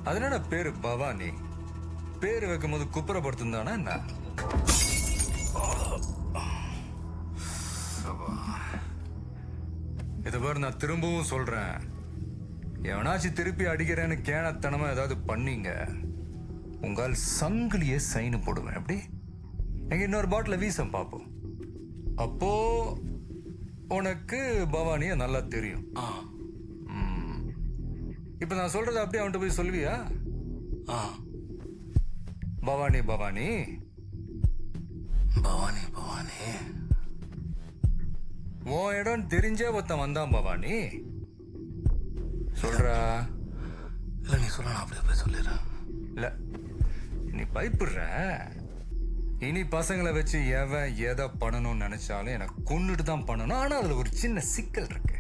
அதனால பேரு பவானி. பேரு வைக்கும் போது குப்புறப்படுத்துந்தானா என்ன? இதை பாரு, நான் திரும்பவும் சொல்றேன், எவனாச்சும் திருப்பி அடிக்கிறேன்னு கேனத்தனமா ஏதாவது பண்ணீங்க, உங்கால் சங்கிலியே சைனு போடுவேன். எப்படி? எங்க இன்னொரு பாட்டில வீசம் பார்ப்போம். அப்போ உனக்கு பவானிய நல்லா தெரியும். இப்ப நான் சொல்றத அப்படியே அவன்கிட்ட போய் சொல்வியா? பவானி பவானி பவானி பவானி உன் இடம் தெரிஞ்சே ஒருத்தன் வந்தான் பவானி. சொல்றா. இல்ல நீ சொல்ல, நான் அப்படியே போய் சொல்லிடுறேன். இல்ல நீ பயப்படுற. இனி பசங்களை வச்சு எவன் எதை பண்ணணும்னு நினைச்சாலும் எனக்கு கொன்னுட்டு தான் பண்ணணும். ஆனா அதுல ஒரு சின்ன சிக்கல் இருக்கு.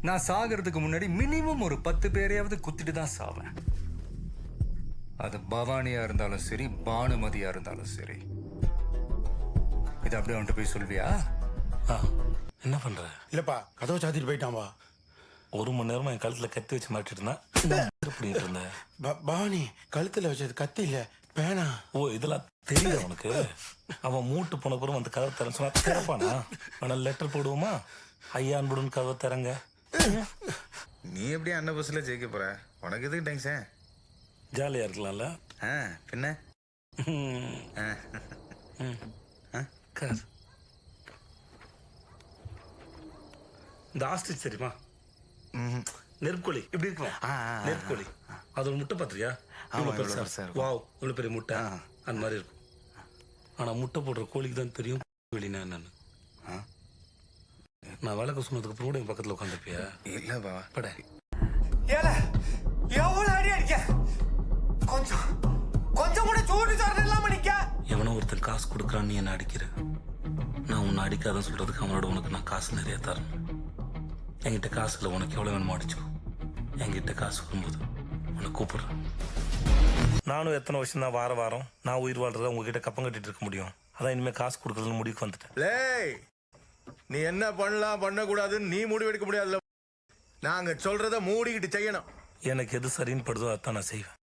நான் சாகிறதுக்கு முன்னாடி மினிமம் ஒரு 10 பேரையாவது குத்திட்டு தான் சாவேன். அது பவானியா இருந்தாலும் சரி, பானுமதியா இருந்தாலும் சரி. இது அப்படியே அவன்கிட்ட போய் சொல்வியா? என்ன பண்ற? இல்லப்பா, கதவை சாத்திட்டு போயிட்டான்பா. 1 மணி நேரமா என் கழுத்துல கத்தி வச்சு மாட்டிட்டு இருந்தா பண்ணிட்டு இருந்தேன். பவானி கழுத்துல வச்சது கத்தி இல்ல, பேனா. ஓ, இதெல்லாம் தெரியுது உனக்கு? அவன் மூட்டு போன பிறகு வந்து கதவை திறந்து சொன்னா திறப்பானா? ஆனா லெட்டர் போடுவோமா, ஐயா அன்புடன் கதவை திறங்க. நீ எப்படி அண்ணன் பஸ்ல ஜெயிக்க போற? உனக்கு எதுக்கு டென்ஷன்? ஜாலியா இருக்கலாம்ல. பின்ன இந்த ஆஸ்ட்ரிச் தெரியுமா? நெருப்புக்கோழி இப்படி இருக்கும். நெருப்புக்கோழி அது ஒரு முட்டை பாத்திரியா? வாவ், இவ்வளவு பெரிய முட்டை அந்த மாதிரி இருக்கும். ஆனா முட்டை போடுற கோழிக்கு தான் தெரியும் வெளினா என்னன்னு. நான் விளக்க சொன்னதுக்கு அப்புறம் கூட என் பக்கத்துல உட்காந்துருப்பியா? இல்லப்பா பட எவ்வளவு அடி அடிக்க, கொஞ்சம் கொஞ்சம் கூட சூடு சார்ந்து இல்லாம நிக்க. எவனோ ஒருத்தன் காசு கொடுக்குறான்னு நீ என்ன அடிக்கிற. நான் உன்னை அடிக்காதன்னு சொல்றதுக்கு அவனோட உனக்கு நான் காசு நிறைய தரணும். என்கிட்ட காசு இல்லை, உனக்கு எவ்வளவு வேணுமோ அடிச்சுக்கோ. என்கிட்ட காசு வரும்போது உன்னை கூப்பிடுறேன். நானும் எத்தனை வருஷம் தான் வாரம் வாரம் நான் உயிர் வாழ்றத உங்ககிட்ட கப்பம் கட்டிட்டு இருக்க முடியும். அதான் இனிமேல் காசு கொடுக்கறதுன்னு முடிவுக்கு வந்துட்டேன். லேய், நீ என்ன பண்ணலாம் பண்ணக்கூடாதுன்னு நீ முடிவெடுக்க முடியாதுல்ல. நாங்க சொல்றத மூடிக்கிட்டு செய்யணும். எனக்கு எது சரின்னு படுதோ அதான் நான் செய்வேன்.